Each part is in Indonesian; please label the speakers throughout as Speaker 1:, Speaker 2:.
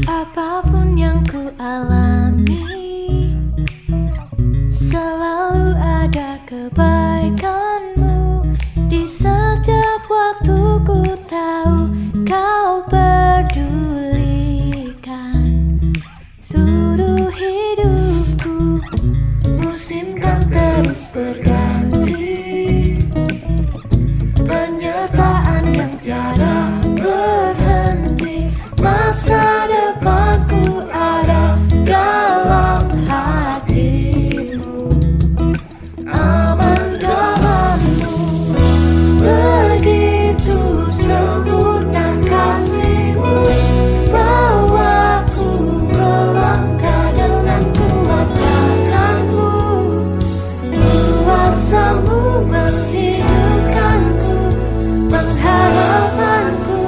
Speaker 1: Apapun yang ku alami, selalu ada kebaikanmu. Di setiap waktu ku tahu kau pedulikan seluruh hidupku. Musim kan terus berganti, penyertaan yang tiada berhenti. Masa depanku ada dalam hatimu, aman dalammu. Begitu sempurna kasihmu, bawaku melangkah dengan kuat tanganmu. Kuasamu menghidupkanku, pengharapanku.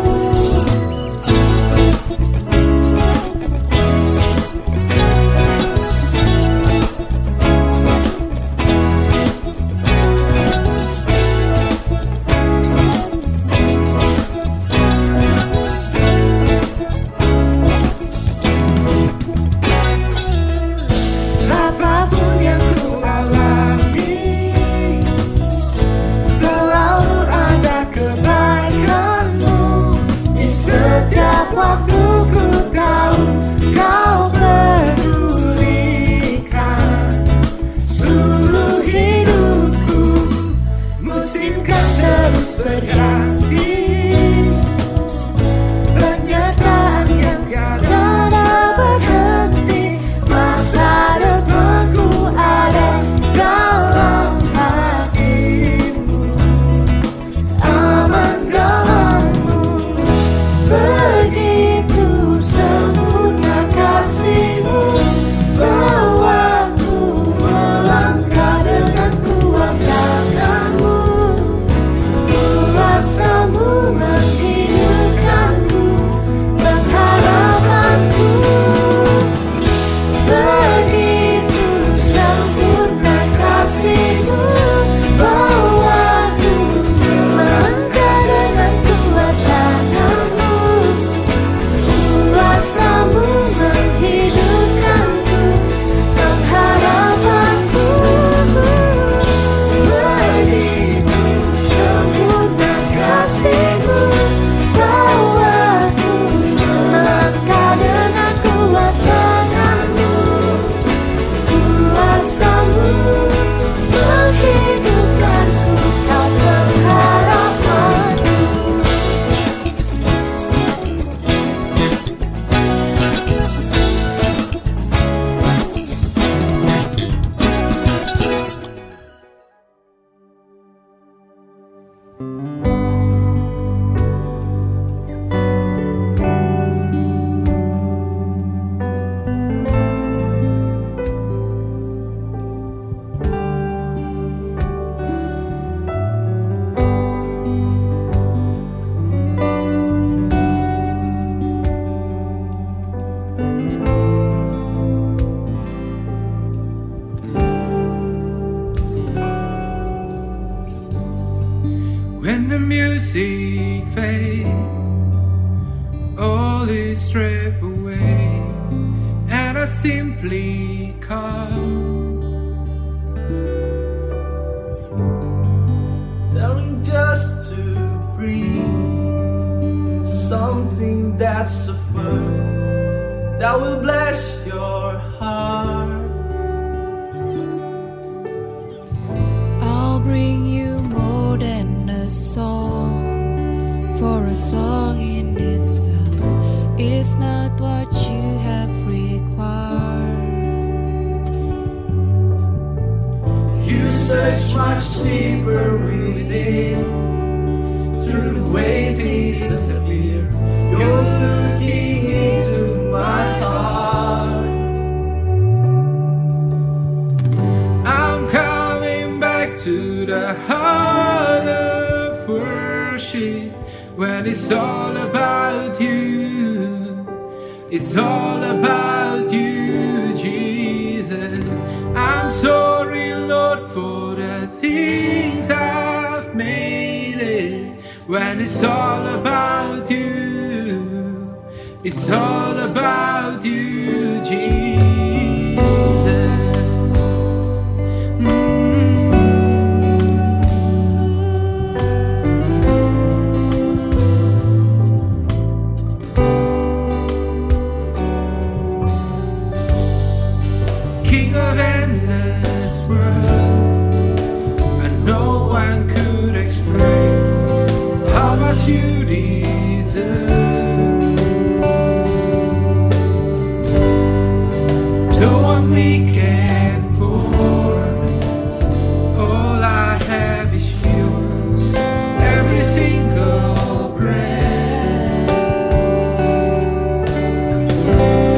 Speaker 1: Apapun yang ku alami, selalu ada kebaikanmu. Di setiap waktu ku tahu kau pedulikan seluruh hidupku. Musim kan terus berganti, penyertaan yang tiada berhenti. Masa depanku ada dalam hatimu, aman dalammu. Begitu sempurna kasihmu, bawaku melangkah dengan kuat tanganmu. Kuasamu menghidupkanku, pengharapanku. Begitu sempurna kasihmu, bawaku melangkah dengan kuat tanganmu. Kuasamu menghidupkanku, pengharapanku. Begitu sempurna kasihmu, bawaku melangkah dengan kuat tanganmu. Kuasamu menghidupkanku, kau pengharapanku.
Speaker 2: When the music fades, all is stripped away, and I simply come,
Speaker 3: Darling, just to breathe, something that's a firm that will bless your heart.
Speaker 4: I'll bring you more than a song, for a song in itself is not what you have required.
Speaker 3: You search much deeper within, through the way things appear. You're looking into my heart.
Speaker 2: I'm coming back to the heart of worship, when it's all about you. It's all about you, Jesus. I'm so it's all about you. It's all about you, Jesus. King of endless world, and no one could express how much you deserve. No one weak and poor, all I have is yours. Every single breath,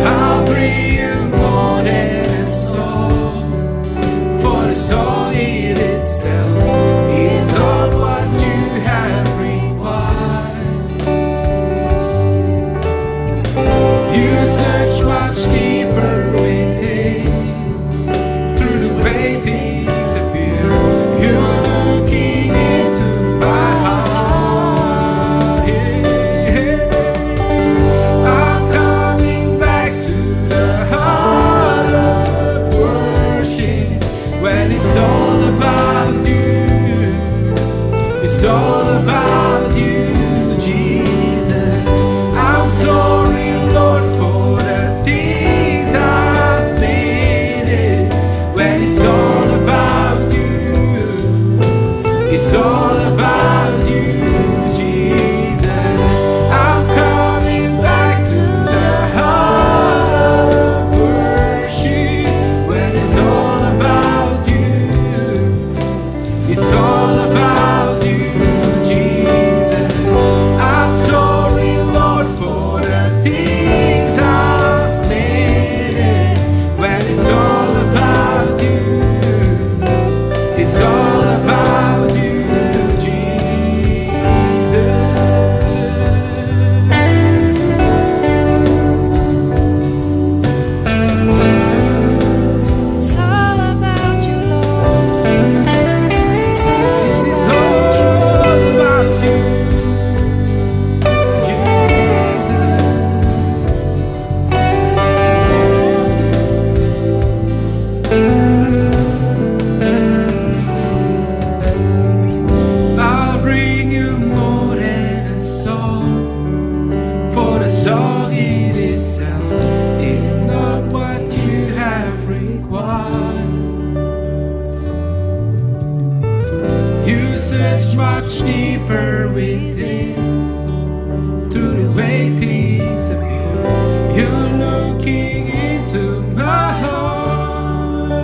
Speaker 2: I'll bring you more than a song, for the song in itself is not what you have required. You search much deeper within, through the way things appear. You're looking into my heart. Yeah. I'm coming back to the heart of worship, when it's all about you. It's all about you, Jesus. I'm sorry, Lord, for the things I've made it. When it's all about you, it's all about you, Jesus. I'm coming back to the heart of worship, when it's all about you. It's all about you, Jesus. I'm sorry, Lord, for the things I've made it. When it's all about you, it's all about you, Jesus.
Speaker 4: It's all about you, Lord. It's all
Speaker 2: It's
Speaker 4: about you.
Speaker 2: all about you, Jesus. I'll bring you more than a song, for the song in itself is not what you have required. You search much deeper within, through the way things appear. You're looking into my heart.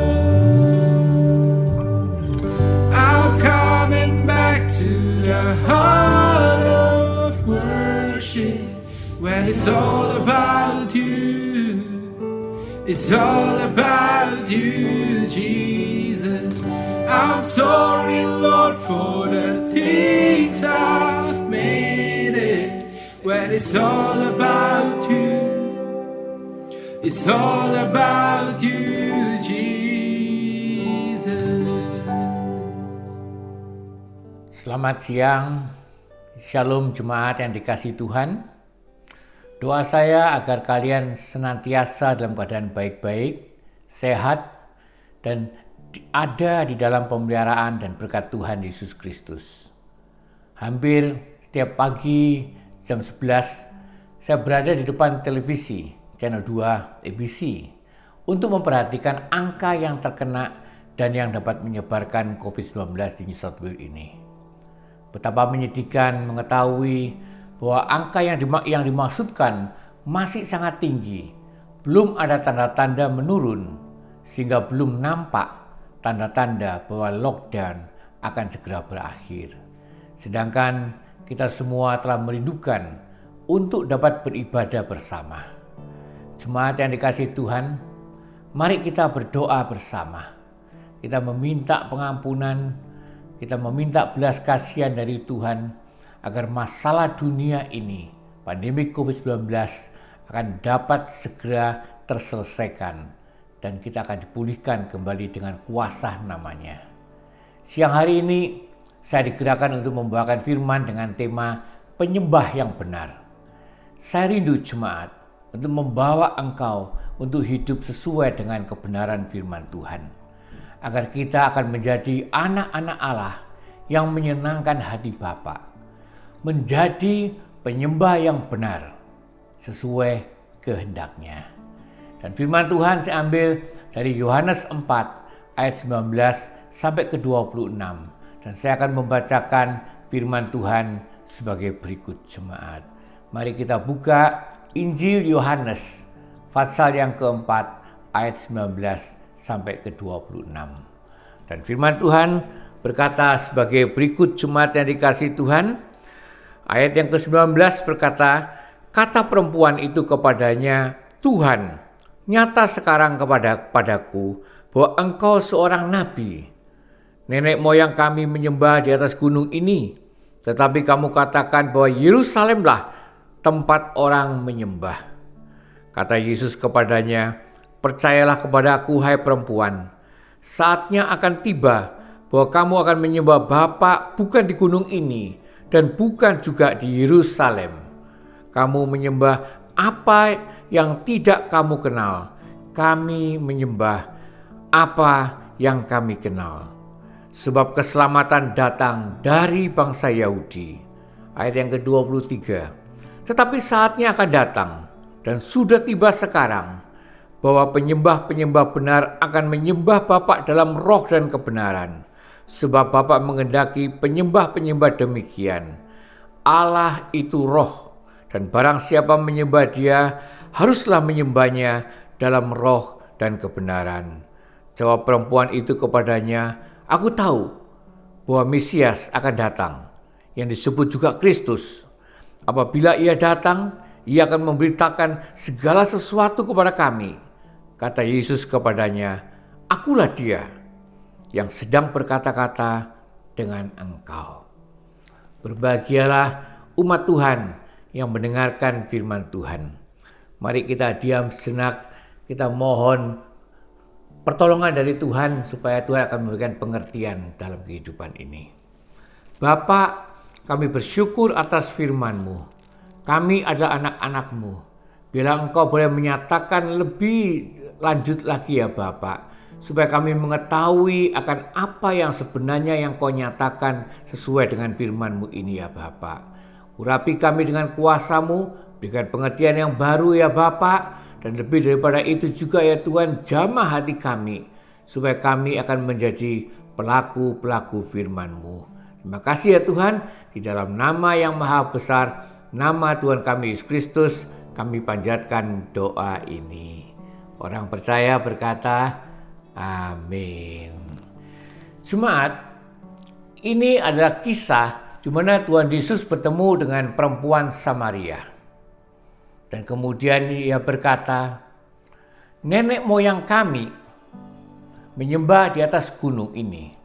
Speaker 2: I'm coming back to the heart of worship, when it's all about you. It's all about you, Jesus. I'm sorry, Lord, for the things I've made it. When it's all about you, it's all about you, Jesus.
Speaker 5: Selamat siang, Shalom jemaat yang dikasihi Tuhan. Doa saya agar kalian senantiasa dalam keadaan baik-baik, sehat, dan ada di dalam pemeliharaan dan berkat Tuhan Yesus Kristus. Hampir setiap pagi jam 11, saya berada di depan televisi, channel 2 ABC, untuk memperhatikan angka yang terkena dan yang dapat menyebarkan COVID-19 di New South Wales ini. Betapa menyedihkan mengetahui bahwa angka yang dimaksudkan masih sangat tinggi. Belum ada tanda-tanda menurun, sehingga belum nampak tanda-tanda bahwa lockdown akan segera berakhir. Sedangkan kita semua telah merindukan untuk dapat beribadah bersama. Jemaat yang dikasihi Tuhan, mari kita berdoa bersama. Kita meminta pengampunan, kita meminta belas kasihan dari Tuhan agar masalah dunia ini, pandemi COVID-19, akan dapat segera terselesaikan dan kita akan dipulihkan kembali dengan kuasa namanya. Siang hari ini Saya digerakkan untuk membawakan firman dengan tema penyembah yang benar. Saya rindu jemaat untuk membawa engkau untuk hidup sesuai dengan kebenaran firman Tuhan. Agar kita akan menjadi anak-anak Allah yang menyenangkan hati Bapa. Menjadi penyembah yang benar sesuai kehendaknya. Dan firman Tuhan saya ambil dari Yohanes 4 ayat 19 sampai ke 26. Dan saya akan membacakan firman Tuhan sebagai berikut jemaat. Mari kita buka Injil Yohanes pasal yang keempat ayat 19 sampai ke 26. Dan firman Tuhan berkata sebagai berikut jemaat yang dikasihi Tuhan. Ayat yang ke-19 berkata, kata perempuan itu kepadanya, Tuhan, nyata sekarang kepadaku bahwa engkau seorang nabi. Nenek moyang kami menyembah di atas gunung ini, tetapi kamu katakan bahwa Yerusalemlah tempat orang menyembah. Kata Yesus kepadanya, percayalah kepadaku hai perempuan, saatnya akan tiba bahwa kamu akan menyembah Bapa bukan di gunung ini, dan bukan juga di Yerusalem. Kamu menyembah apa yang tidak kamu kenal. Kami menyembah apa yang kami kenal. Sebab keselamatan datang dari bangsa Yahudi. Ayat yang ke-23. Tetapi saatnya akan datang, dan sudah tiba sekarang, bahwa penyembah-penyembah benar akan menyembah Bapa dalam roh dan kebenaran. Sebab Bapa menghendaki penyembah-penyembah demikian. Allah itu roh, dan barang siapa menyembah Dia, haruslah menyembahnya dalam roh dan kebenaran. Jawab perempuan itu kepadanya, aku tahu bahwa Mesias akan datang, yang disebut juga Kristus. Apabila Ia datang, Ia akan memberitakan segala sesuatu kepada kami. Kata Yesus kepadanya, akulah Dia yang sedang berkata-kata dengan engkau. Berbahagialah umat Tuhan yang mendengarkan firman Tuhan. Mari kita diam sejenak, kita mohon pertolongan dari Tuhan supaya Tuhan akan memberikan pengertian dalam kehidupan ini. Bapa, kami bersyukur atas firman-Mu. Kami adalah anak-anak-Mu. Bila Engkau boleh menyatakan lebih lanjut lagi ya Bapak, supaya kami mengetahui akan apa yang sebenarnya yang Kau nyatakan sesuai dengan firman-Mu ini ya Bapa. Urapi kami dengan kuasa-Mu, berikan pengertian yang baru ya Bapa, dan lebih daripada itu juga ya Tuhan, jamah hati kami, supaya kami akan menjadi pelaku-pelaku firman-Mu. Terima kasih ya Tuhan, di dalam nama yang maha besar, nama Tuhan kami Yesus Kristus, kami panjatkan doa ini. Orang percaya berkata, amin. Jemaat, ini adalah kisah di mana Tuhan Yesus bertemu dengan perempuan Samaria. Dan kemudian Ia berkata, nenek moyang kami menyembah di atas gunung ini.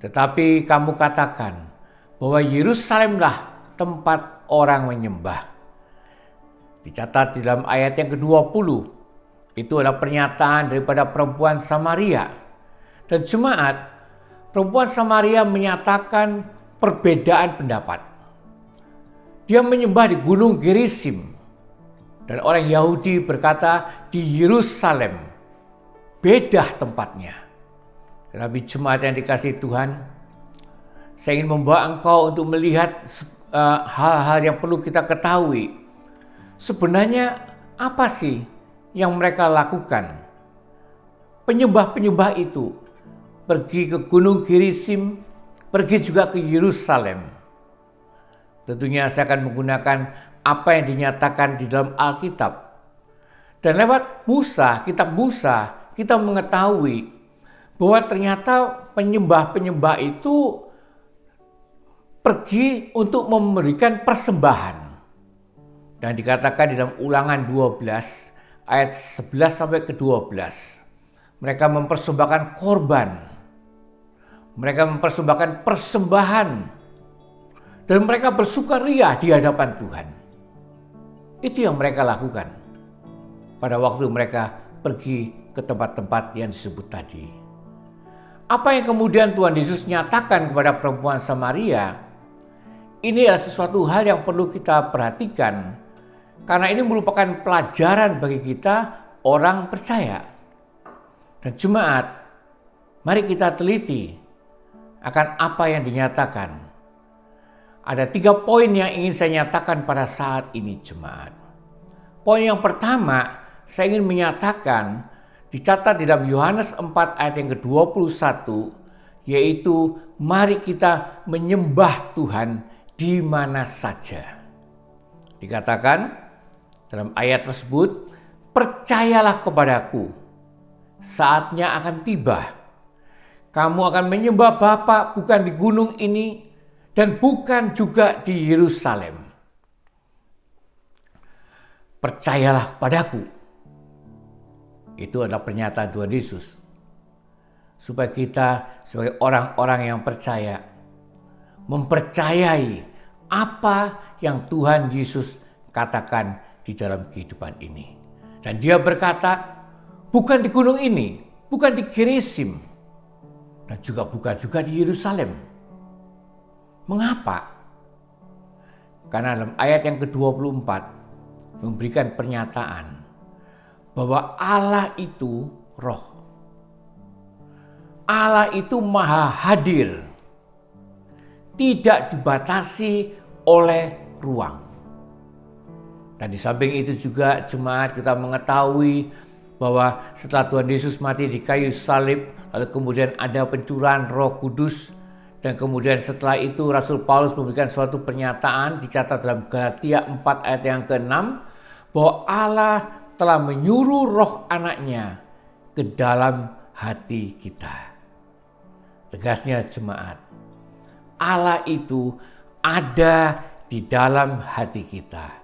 Speaker 5: Tetapi kamu katakan bahwa Yerusalemlah tempat orang menyembah. Dicatat di dalam ayat yang ke-20. Itu adalah pernyataan daripada perempuan Samaria. Dan jemaat, perempuan Samaria menyatakan perbedaan pendapat. Dia menyembah di gunung Gerizim. Dan orang Yahudi berkata di Yerusalem. Beda tempatnya. Tetapi jemaat yang dikasihi Tuhan, saya ingin membawa engkau untuk melihat hal-hal yang perlu kita ketahui. Sebenarnya apa sih yang mereka lakukan? Penyembah-penyembah itu pergi ke gunung Gerizim, pergi juga ke Yerusalem. Tentunya saya akan menggunakan apa yang dinyatakan di dalam Alkitab. Dan lewat Musa, kitab Musa, kita mengetahui bahwa ternyata penyembah-penyembah itu pergi untuk memberikan persembahan. Dan dikatakan di dalam Ulangan 12 ayat 11 sampai ke 12. Mereka mempersembahkan korban. Mereka mempersembahkan persembahan. Dan mereka bersukaria di hadapan Tuhan. Itu yang mereka lakukan pada waktu mereka pergi ke tempat-tempat yang disebut tadi. Apa yang kemudian Tuhan Yesus nyatakan kepada perempuan Samaria, ini adalah sesuatu hal yang perlu kita perhatikan. Karena ini merupakan pelajaran bagi kita orang percaya. Dan jemaat, mari kita teliti akan apa yang dinyatakan. Ada 3 poin yang ingin saya nyatakan pada saat ini jemaat. Poin yang pertama, saya ingin menyatakan, dicatat di dalam Yohanes 4 ayat yang ke-21, yaitu mari kita menyembah Tuhan di mana saja. Dikatakan dalam ayat tersebut, percayalah kepadaku, saatnya akan tiba. Kamu akan menyembah Bapa bukan di gunung ini dan bukan juga di Yerusalem. Percayalah padaku. Itu adalah pernyataan Tuhan Yesus. Supaya kita sebagai orang-orang yang percaya, mempercayai apa yang Tuhan Yesus katakan di dalam kehidupan ini. Dan dia berkata, bukan di gunung ini, bukan di Gerizim, dan juga bukan juga di Yerusalem. Mengapa? Karena dalam ayat yang ke-24 memberikan pernyataan bahwa Allah itu roh. Allah itu maha hadir. Tidak dibatasi oleh ruang. Dan di samping itu juga jemaat kita mengetahui bahwa setelah Tuhan Yesus mati di kayu salib, lalu kemudian ada pencurahan Roh Kudus, dan kemudian setelah itu Rasul Paulus memberikan suatu pernyataan dicatat dalam Galatia 4 ayat yang ke-6 bahwa Allah telah menyuruh roh anaknya ke dalam hati kita. Tegasnya jemaat, Allah itu ada di dalam hati kita.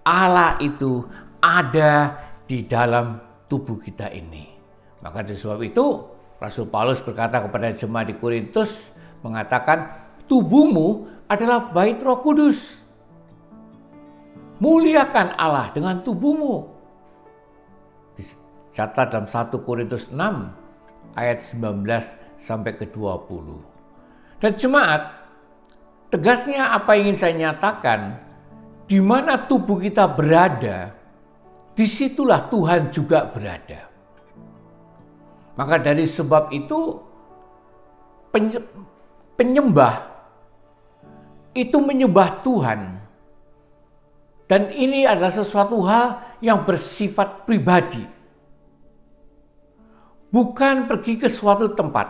Speaker 5: Allah itu ada di dalam tubuh kita ini. Maka dari sebab itu Rasul Paulus berkata kepada jemaat di Korintus, mengatakan tubuhmu adalah bait Roh Kudus. Muliakan Allah dengan tubuhmu. Dicatat dalam 1 Korintus 6 ayat 19 sampai ke 20. Dan jemaat, tegasnya apa yang ingin saya nyatakan, di mana tubuh kita berada, disitulah Tuhan juga berada. Maka dari sebab itu penyembah itu menyembah Tuhan. Dan ini adalah sesuatu hal yang bersifat pribadi. Bukan pergi ke suatu tempat.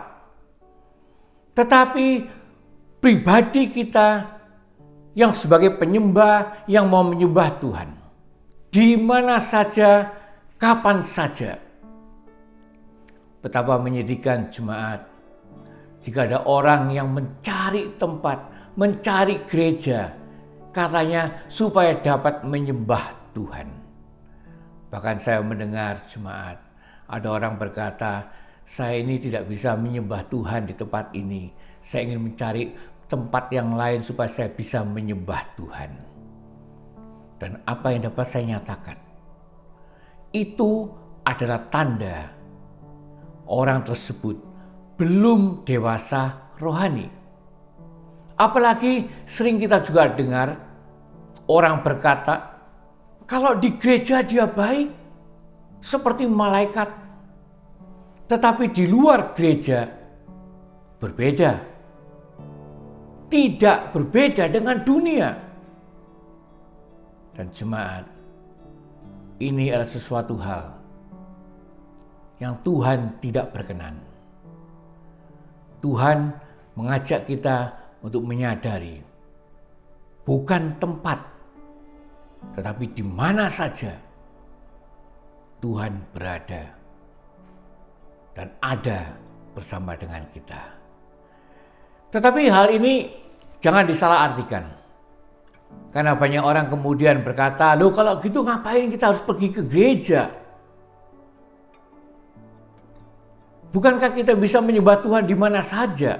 Speaker 5: Tetapi pribadi kita yang sebagai penyembah yang mau menyembah Tuhan. Di mana saja, kapan saja. Betapa menyedihkan jemaat jika ada orang yang mencari tempat, mencari gereja, katanya supaya dapat menyembah Tuhan. Bahkan saya mendengar jemaat, ada orang berkata, saya ini tidak bisa menyembah Tuhan di tempat ini. Saya ingin mencari tempat yang lain supaya saya bisa menyembah Tuhan. Dan apa yang dapat saya nyatakan? Itu adalah tanda orang tersebut belum dewasa rohani. Apalagi sering kita juga dengar orang berkata, kalau di gereja dia baik seperti malaikat, tetapi di luar gereja berbeda. Tidak berbeda dengan dunia. Dan jemaat, ini adalah sesuatu hal yang Tuhan tidak berkenan. Tuhan mengajak kita untuk menyadari bukan tempat, tetapi di mana saja Tuhan berada dan ada bersama dengan kita. Tetapi hal ini jangan disalahartikan. Karena banyak orang kemudian berkata, loh kalau gitu ngapain kita harus pergi ke gereja? Bukankah kita bisa menyembah Tuhan di mana saja?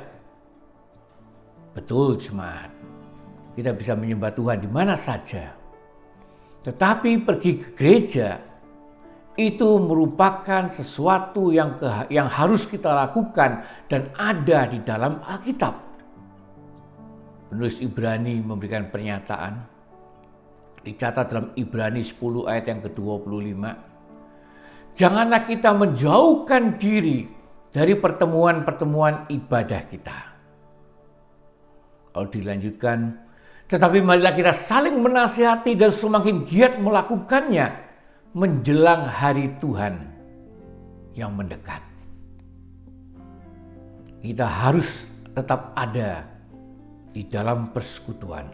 Speaker 5: Betul jemaat, kita bisa menyembah Tuhan di mana saja. Tetapi pergi ke gereja, itu merupakan sesuatu yang harus kita lakukan dan ada di dalam Alkitab. Penulis Ibrani memberikan pernyataan, dicatat dalam Ibrani 10 ayat yang ke-25. Janganlah kita menjauhkan diri dari pertemuan-pertemuan ibadah kita. Kalau dilanjutkan, tetapi marilah kita saling menasihati dan semakin giat melakukannya menjelang hari Tuhan yang mendekat. Kita harus tetap ada di dalam persekutuan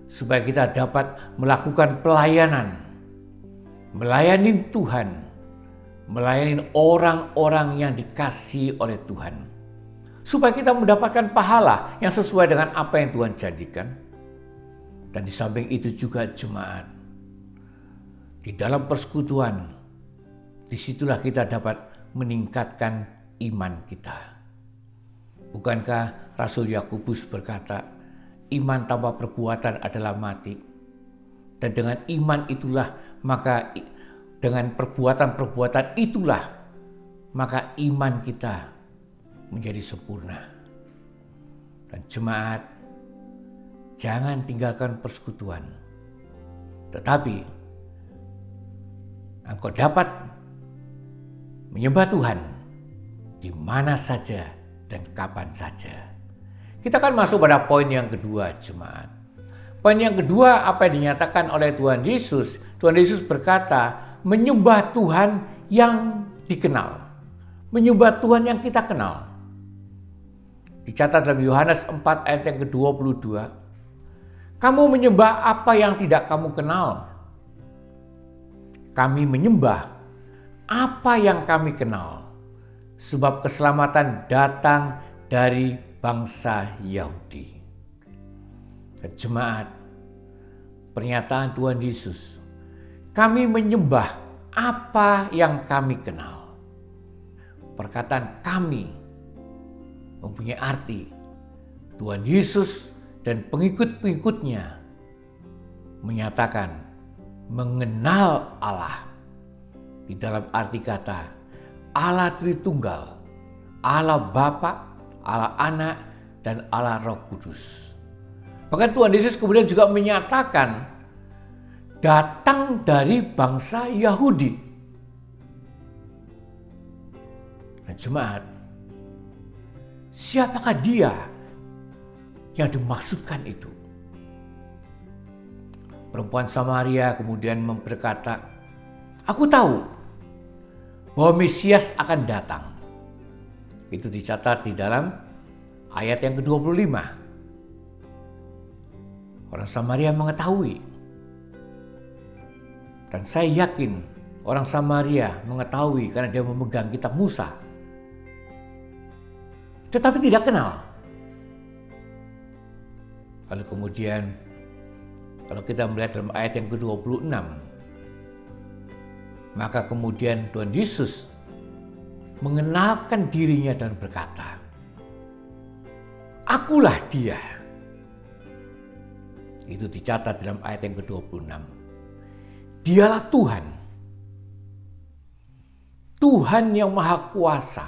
Speaker 5: supaya kita dapat melakukan pelayanan, melayani Tuhan, melayani orang-orang yang dikasihi oleh Tuhan. Supaya kita mendapatkan pahala yang sesuai dengan apa yang Tuhan janjikan. Dan di samping itu juga jemaat, di dalam persekutuan, disitulah kita dapat meningkatkan iman kita. Bukankah Rasul Yakobus berkata, iman tanpa perbuatan adalah mati. Dan dengan iman itulah, maka dengan perbuatan-perbuatan itulah, maka iman kita menjadi sempurna. Dan jemaat, jangan tinggalkan persekutuan. Tetapi engkau dapat menyembah Tuhan di mana saja dan kapan saja. Kita akan masuk pada poin yang kedua, jemaat. Poin yang kedua, apa yang dinyatakan oleh Tuhan Yesus. Tuhan Yesus berkata, menyembah Tuhan yang dikenal. Menyembah Tuhan yang kita kenal. Dicatat dalam Yohanes 4 ayat yang ke-22. Kamu menyembah apa yang tidak kamu kenal. Kami menyembah apa yang kami kenal. Sebab keselamatan datang dari bangsa Yahudi. Jemaat, pernyataan Tuhan Yesus. Kami menyembah apa yang kami kenal. Perkataan kami mempunyai arti Tuhan Yesus dan pengikut-pengikutnya menyatakan mengenal Allah di dalam arti kata Allah Tritunggal, Allah Bapa, Allah Anak, dan Allah Roh Kudus. Bahkan Tuhan Yesus kemudian juga menyatakan datang dari bangsa Yahudi. Nah, jemaat, siapakah dia yang dimaksudkan itu? Perempuan Samaria kemudian berkata, aku tahu bahwa Mesias akan datang. Itu dicatat di dalam ayat yang ke-25. Orang Samaria mengetahui. Dan saya yakin orang Samaria mengetahui karena dia memegang kitab Musa. Tetapi tidak kenal. Lalu kemudian kalau kita melihat dalam ayat yang ke-26, maka kemudian Tuhan Yesus mengenalkan dirinya dan berkata, akulah dia. Itu dicatat dalam ayat yang ke-26. Dialah Tuhan. Tuhan yang Maha Kuasa.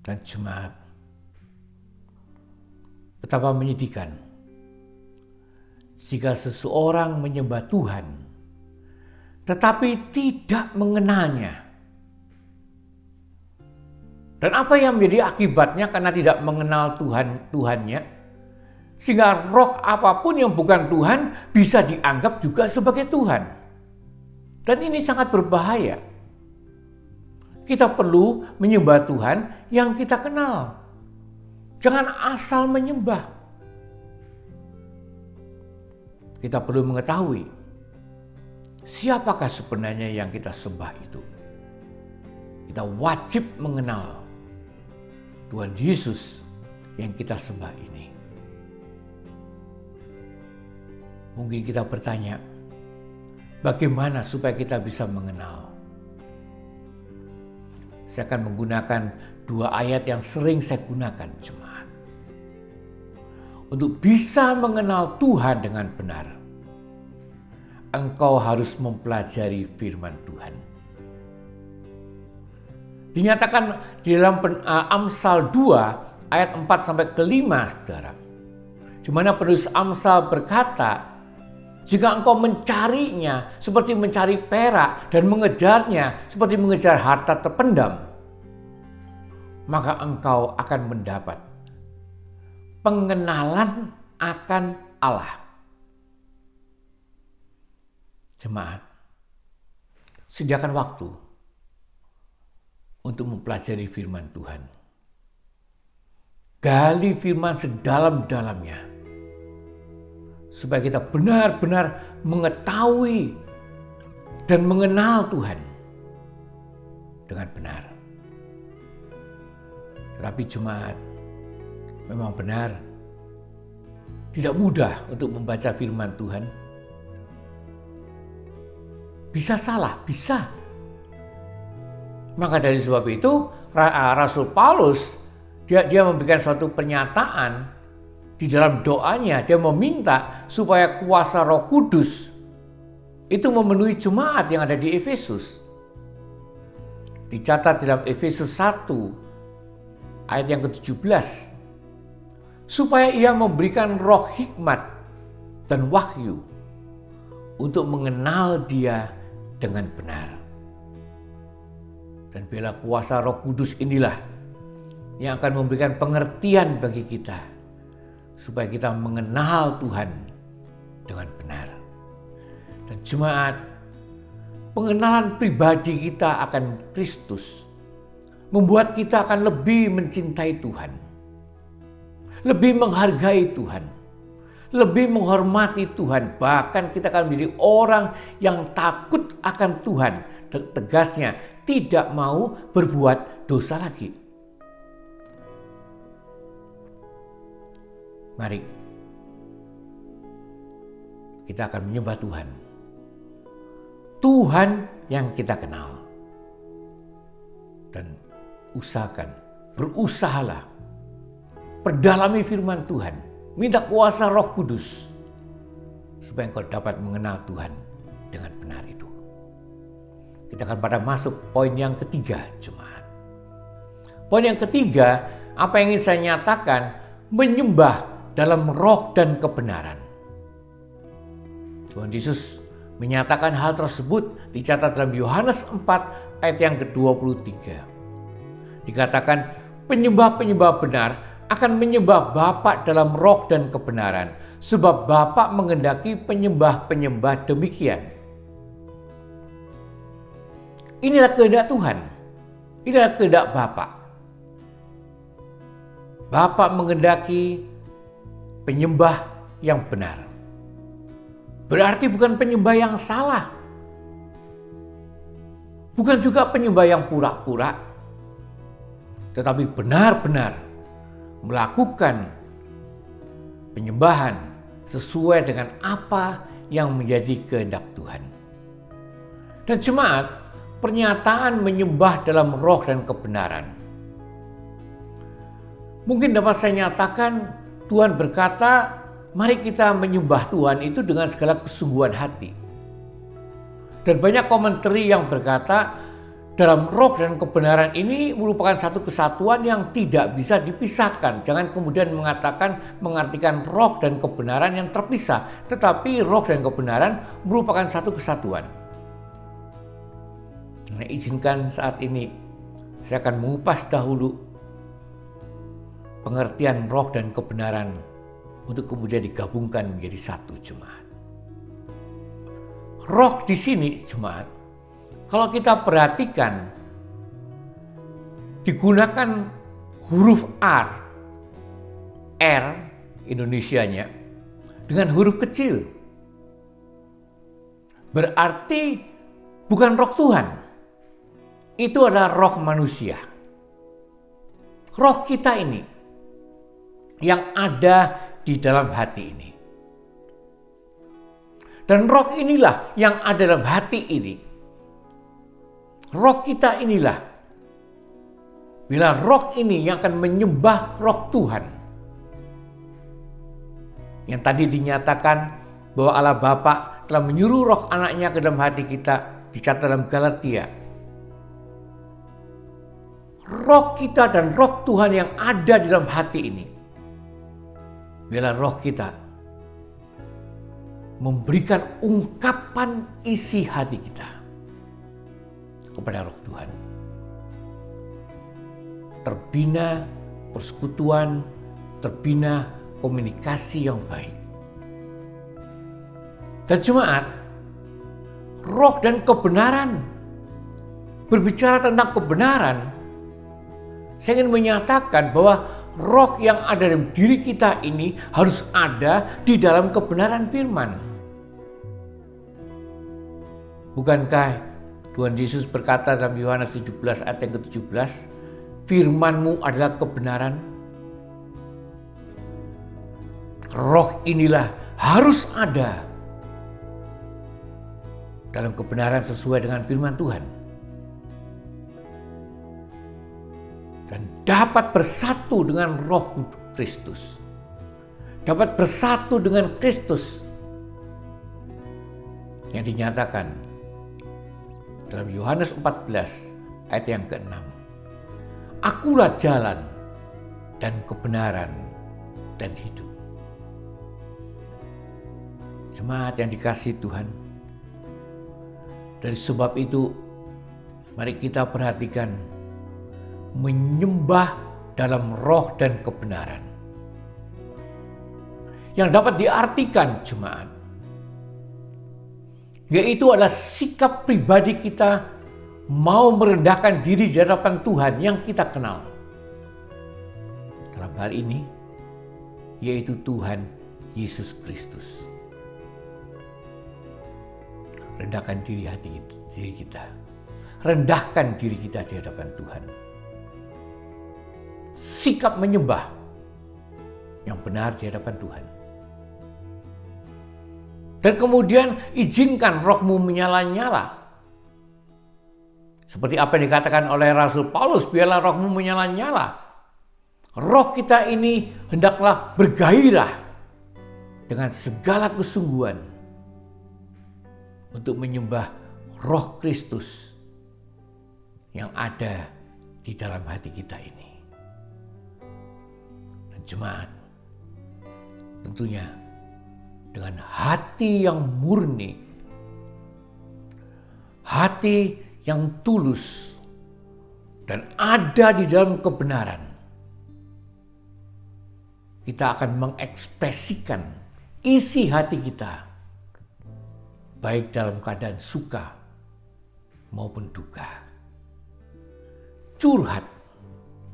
Speaker 5: Dan jemaat, betapa menyedihkan jika seseorang menyembah Tuhan tetapi tidak mengenalnya. Dan apa yang menjadi akibatnya karena tidak mengenal Tuhannya, sehingga roh apapun yang bukan Tuhan bisa dianggap juga sebagai Tuhan. Dan ini sangat berbahaya. Kita perlu menyembah Tuhan yang kita kenal. Jangan asal menyembah. Kita perlu mengetahui siapakah sebenarnya yang kita sembah itu. Kita wajib mengenal Tuhan Yesus yang kita sembah ini. Mungkin kita bertanya, bagaimana supaya kita bisa mengenal? Saya akan menggunakan 2 ayat yang sering saya gunakan, jemaat. Untuk bisa mengenal Tuhan dengan benar, engkau harus mempelajari firman Tuhan. Dinyatakan di dalam Amsal 2 ayat 4 sampai ke 5, saudara. Di mana penulis Amsal berkata, jika engkau mencarinya seperti mencari perak dan mengejarnya seperti mengejar harta terpendam, maka engkau akan mendapat pengenalan akan Allah. Jemaat, sediakan waktu untuk mempelajari firman Tuhan. Gali firman sedalam-dalamnya, supaya kita benar-benar mengetahui dan mengenal Tuhan dengan benar. Tetapi jemaat, memang benar tidak mudah untuk membaca firman Tuhan. Bisa salah, bisa. Maka dari sebab itu Rasul Paulus dia memberikan suatu pernyataan di dalam doanya. Dia meminta supaya kuasa Roh Kudus itu memenuhi jemaat yang ada di Efesus. Dicatat dalam Efesus 1 ayat yang ke-17, supaya ia memberikan roh hikmat dan wahyu untuk mengenal Dia dengan benar. Dan bila kuasa Roh Kudus inilah yang akan memberikan pengertian bagi kita, supaya kita mengenal Tuhan dengan benar. Dan jemaat, pengenalan pribadi kita akan Kristus membuat kita akan lebih mencintai Tuhan, lebih menghargai Tuhan, lebih menghormati Tuhan. Bahkan kita akan menjadi orang yang takut akan Tuhan. Tegasnya, tidak mau berbuat dosa lagi. Mari kita akan menyembah Tuhan. Tuhan yang kita kenal. Dan berusahalah, perdalami firman Tuhan. Minta kuasa Roh Kudus supaya engkau dapat mengenal Tuhan dengan benar itu. Kita akan pada masuk poin yang ketiga, jemaat. Poin yang ketiga, apa yang ingin saya nyatakan, menyembah dalam roh dan kebenaran. Tuhan Yesus menyatakan hal tersebut, dicatat dalam Yohanes 4 ayat yang ke-23. Dikatakan penyembah-penyembah benar akan menyembah Bapa dalam roh dan kebenaran, sebab Bapa menghendaki penyembah-penyembah demikian. Inilah kehendak Tuhan. Inilah kehendak Bapa. Bapa menghendaki penyembah yang benar. Berarti bukan penyembah yang salah. Bukan juga penyembah yang pura-pura. Tetapi benar-benar melakukan penyembahan sesuai dengan apa yang menjadi kehendak Tuhan. Dan jemaat, pernyataan menyembah dalam roh dan kebenaran. Mungkin dapat saya nyatakan, Tuhan berkata, mari kita menyembah Tuhan itu dengan segala kesungguhan hati. Dan banyak komentari yang berkata, dalam roh dan kebenaran ini merupakan satu kesatuan yang tidak bisa dipisahkan. Jangan kemudian mengartikan roh dan kebenaran yang terpisah. Tetapi roh dan kebenaran merupakan satu kesatuan. Nah, izinkan saat ini saya akan mengupas dahulu pengertian roh dan kebenaran untuk kemudian digabungkan menjadi satu, jemaat. Roh di sini, jemaat, kalau kita perhatikan digunakan huruf R Indonesianya dengan huruf kecil. Berarti bukan roh Tuhan. Itu adalah roh manusia. Roh kita ini yang ada di dalam hati ini. Dan roh inilah yang ada dalam hati ini. Roh kita inilah. Bila roh ini yang akan menyembah roh Tuhan. Yang tadi dinyatakan bahwa Allah Bapa telah menyuruh roh anaknya ke dalam hati kita, dicatat dalam Galatia. Roh kita dan roh Tuhan yang ada di dalam hati ini, biarlah roh kita memberikan ungkapan isi hati kita kepada roh Tuhan. Terbina persekutuan, terbina komunikasi yang baik. Dan jemaat, roh dan kebenaran, berbicara tentang kebenaran, saya ingin menyatakan bahwa roh yang ada dalam diri kita ini harus ada di dalam kebenaran firman. Bukankah Tuhan Yesus berkata dalam Yohanes 17 ayat yang ke-17, firman-Mu adalah kebenaran? Roh inilah harus ada dalam kebenaran sesuai dengan firman Tuhan. Dan dapat bersatu dengan roh Kristus. Dapat bersatu dengan Kristus. Yang dinyatakan dalam Yohanes 14 ayat yang ke-6. Akulah jalan dan kebenaran dan hidup. Jemaat yang dikasihi Tuhan, dari sebab itu mari kita perhatikan menyembah dalam roh dan kebenaran. Yang dapat diartikan jemaat, yaitu adalah sikap pribadi kita mau merendahkan diri di hadapan Tuhan yang kita kenal. Dalam hal ini, yaitu Tuhan Yesus Kristus. Rendahkan diri kita. Rendahkan diri kita di hadapan Tuhan. Sikap menyembah yang benar di hadapan Tuhan. Dan kemudian izinkan rohmu menyala-nyala. Seperti apa yang dikatakan oleh Rasul Paulus, biarlah rohmu menyala-nyala. Roh kita ini hendaklah bergairah dengan segala kesungguhan untuk menyembah roh Kristus yang ada di dalam hati kita ini. Dan jemaat, tentunya dengan hati yang murni, hati yang tulus, dan ada di dalam kebenaran, kita akan mengekspresikan isi hati kita, baik dalam keadaan suka maupun duka. Curhat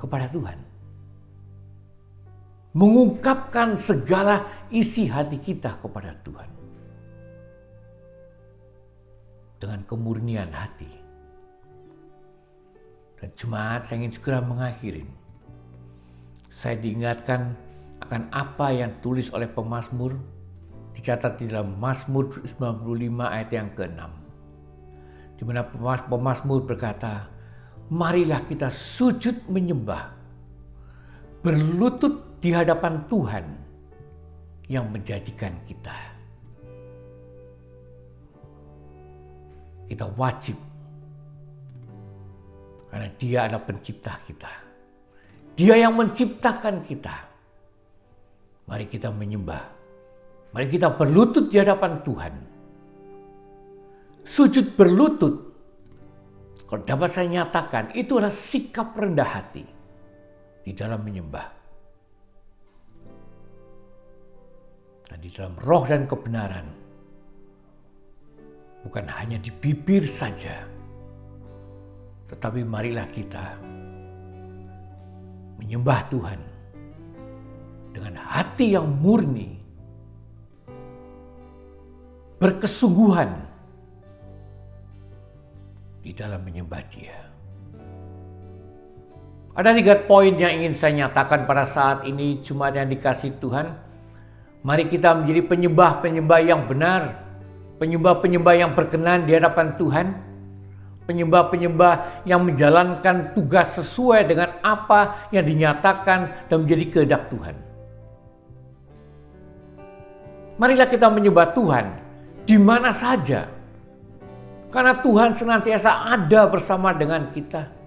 Speaker 5: kepada Tuhan. Mengungkapkan segala isi hati kita kepada Tuhan. Dengan kemurnian hati. Dan jemaat, saya ingin segera mengakhiri. Saya diingatkan akan apa yang tulis oleh pemazmur, dicatat di dalam Mazmur 95 ayat yang ke-6. Di mana pemazmur berkata, marilah kita sujud menyembah, berlutut di hadapan Tuhan yang menjadikan kita. Kita wajib, karena Dia adalah pencipta kita. Dia yang menciptakan kita. Mari kita menyembah. Mari kita berlutut di hadapan Tuhan. Sujud berlutut, kalau dapat saya nyatakan, itu adalah sikap rendah hati di dalam menyembah. Dan di dalam roh dan kebenaran, bukan hanya di bibir saja, tetapi marilah kita menyembah Tuhan dengan hati yang murni, berkesungguhan di dalam menyembah Dia. Ada 3 poin yang ingin saya nyatakan pada saat ini, jemaat yang dikasihi Tuhan. Mari kita menjadi penyembah-penyembah yang benar, penyembah-penyembah yang berkenan di hadapan Tuhan, penyembah-penyembah yang menjalankan tugas sesuai dengan apa yang dinyatakan dan menjadi kehendak Tuhan. Marilah kita menyembah Tuhan di mana saja. Karena Tuhan senantiasa ada bersama dengan kita.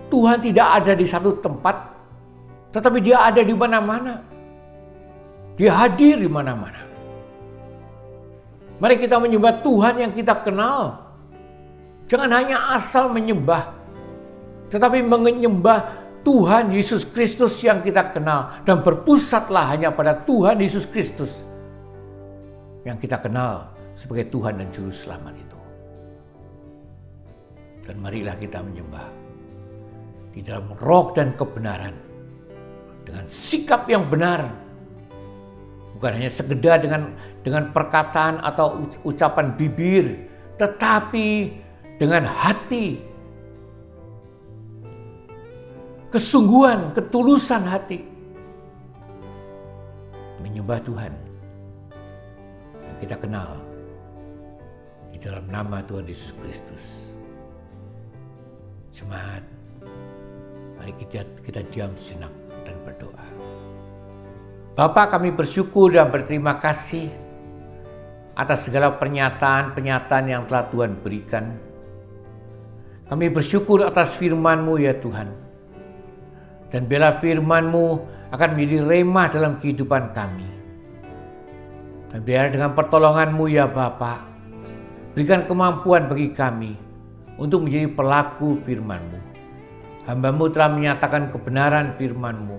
Speaker 5: Tuhan tidak ada di satu tempat, tetapi Dia ada di mana-mana. Dia hadir di mana-mana. Mari kita menyembah Tuhan yang kita kenal. Jangan hanya asal menyembah, tetapi menyembah Tuhan Yesus Kristus yang kita kenal. Dan berpusatlah hanya pada Tuhan Yesus Kristus yang kita kenal sebagai Tuhan dan Juru Selamat itu. Dan marilah kita menyembah di dalam roh dan kebenaran, dengan sikap yang benar, bukan hanya sekedar dengan perkataan atau ucapan bibir, tetapi dengan hati, kesungguhan, ketulusan hati, menyembah Tuhan yang kita kenal di dalam nama Tuhan Yesus Kristus. Jemaat, mari kita diam sejenak dan berdoa. Bapa, kami bersyukur dan berterima kasih atas segala pernyataan-pernyataan yang telah Tuhan berikan. Kami bersyukur atas firman-Mu ya Tuhan. Dan biarlah firman-Mu akan menjadi remah dalam kehidupan kami. Dan biarlah dengan pertolongan-Mu ya Bapa, berikan kemampuan bagi kami untuk menjadi pelaku firman-Mu. Hamba-Mu telah menyatakan kebenaran firman-Mu.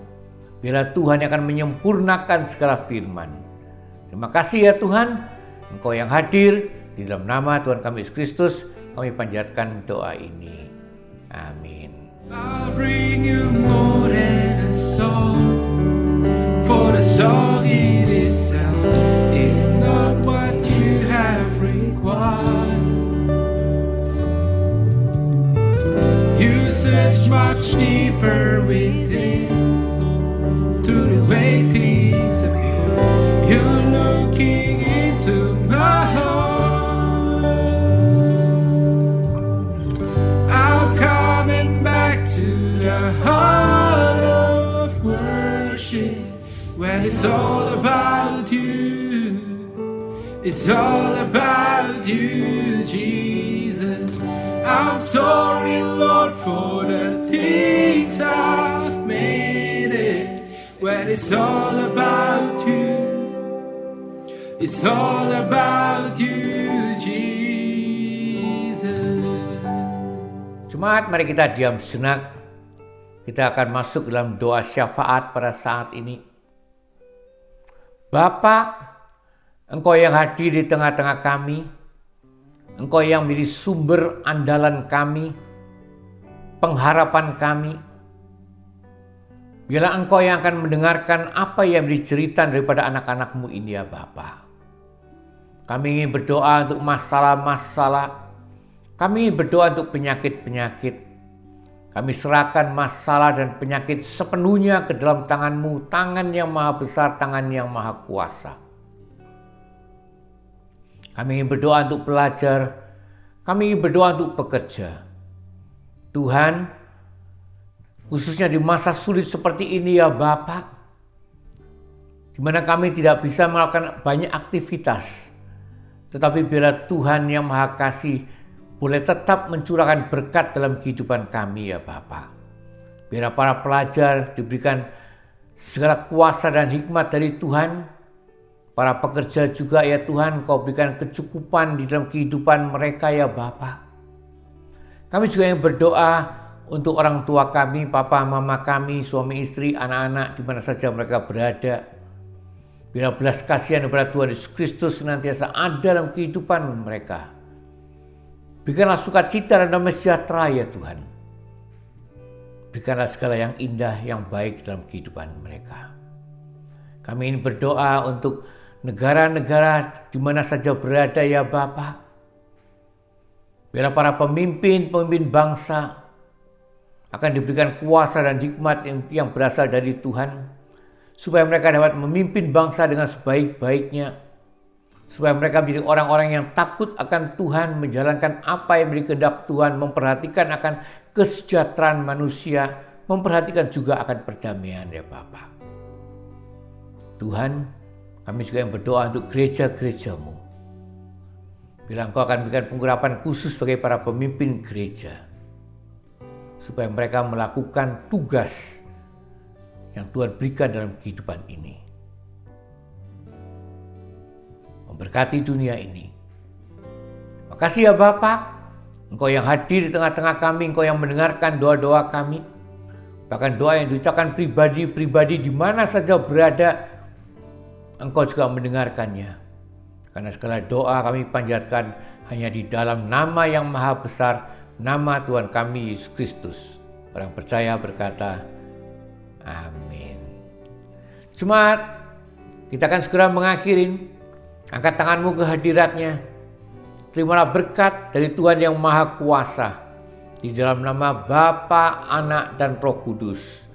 Speaker 5: Biarlah Tuhan yang akan menyempurnakan segala firman. Terima kasih ya Tuhan, Engkau yang hadir. Di dalam nama Tuhan kami Yesus Kristus, kami panjatkan doa ini. Amin.
Speaker 2: I'll bring you more than a song, for the song in itself is not what you have required. You search much deeper within, through the ways He's appeared. You're looking into my heart. I'm coming back to the heart of worship, when it's all about you. It's all about you, Jesus. I'm sorry, Lord, for the things I've made it. When it's all about you, it's all about you, Jesus.
Speaker 5: Jemaat, mari kita diam sejenak. Kita akan masuk dalam doa syafaat pada saat ini. Bapa, Engkau yang hadir di tengah-tengah kami, Engkau yang menjadi sumber andalan kami, pengharapan kami. Biarlah Engkau yang akan mendengarkan apa yang menjadi cerita daripada anak-anak-Mu ini ya Bapa. Kami ingin berdoa untuk masalah-masalah. Kami ingin berdoa untuk penyakit-penyakit. Kami serahkan masalah dan penyakit sepenuhnya ke dalam tangan-Mu, tangan yang maha besar, tangan yang maha kuasa. Kami ingin berdoa untuk pelajar, kami ingin berdoa untuk pekerja. Tuhan, khususnya di masa sulit seperti ini ya Bapa, di mana kami tidak bisa melakukan banyak aktivitas, tetapi biarlah Tuhan yang Maha Kasih boleh tetap mencurahkan berkat dalam kehidupan kami ya Bapa. Biarlah para pelajar diberikan segala kuasa dan hikmat dari Tuhan. Para pekerja juga ya Tuhan, Kau berikan kecukupan di dalam kehidupan mereka ya Bapa. Kami juga yang berdoa untuk orang tua kami, papa, mama kami, suami, istri, anak-anak, di mana saja mereka berada. Biarlah belas kasihan kepada Tuhan Yesus Kristus senantiasa ada dalam kehidupan mereka. Berikanlah sukacita dan damai sejahtera ya Tuhan. Berikanlah segala yang indah, yang baik dalam kehidupan mereka. Kami ingin berdoa untuk negara-negara di mana saja berada ya Bapa. Biarlah para pemimpin bangsa akan diberikan kuasa dan hikmat yang berasal dari Tuhan, supaya mereka dapat memimpin bangsa dengan sebaik-baiknya, supaya mereka menjadi orang-orang yang takut akan Tuhan, menjalankan apa yang menjadi kehendak Tuhan, memperhatikan akan kesejahteraan manusia, memperhatikan juga akan perdamaian ya Bapa. Tuhan, Kami juga yang berdoa untuk gereja-gerejamu. Bila Engkau akan berikan pengurapan khusus bagi para pemimpin gereja, supaya mereka melakukan tugas yang Tuhan berikan dalam kehidupan ini. Memberkati dunia ini. Makasih ya Bapa, Engkau yang hadir di tengah-tengah kami, Engkau yang mendengarkan doa-doa kami. Bahkan doa yang diucapkan pribadi-pribadi di mana saja berada, Engkau juga mendengarkannya. Karena segala doa kami panjatkan hanya di dalam nama yang maha besar, nama Tuhan kami Yesus Kristus. Orang percaya berkata, amin. Jemaat, kita akan segera mengakhirin. Angkat tanganmu ke hadiratnya. Terimalah berkat dari Tuhan yang maha kuasa. Di dalam nama Bapa, Anak, dan Roh Kudus.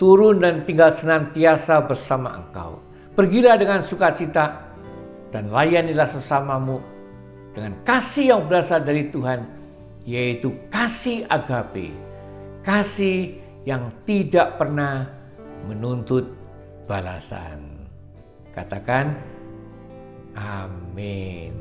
Speaker 5: Turun dan tinggal senantiasa bersama engkau. Pergilah dengan sukacita dan layanilah sesamamu dengan kasih yang berasal dari Tuhan, yaitu kasih agape, kasih yang tidak pernah menuntut balasan. Katakan, amin.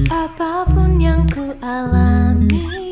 Speaker 1: Apapun yang ku alami,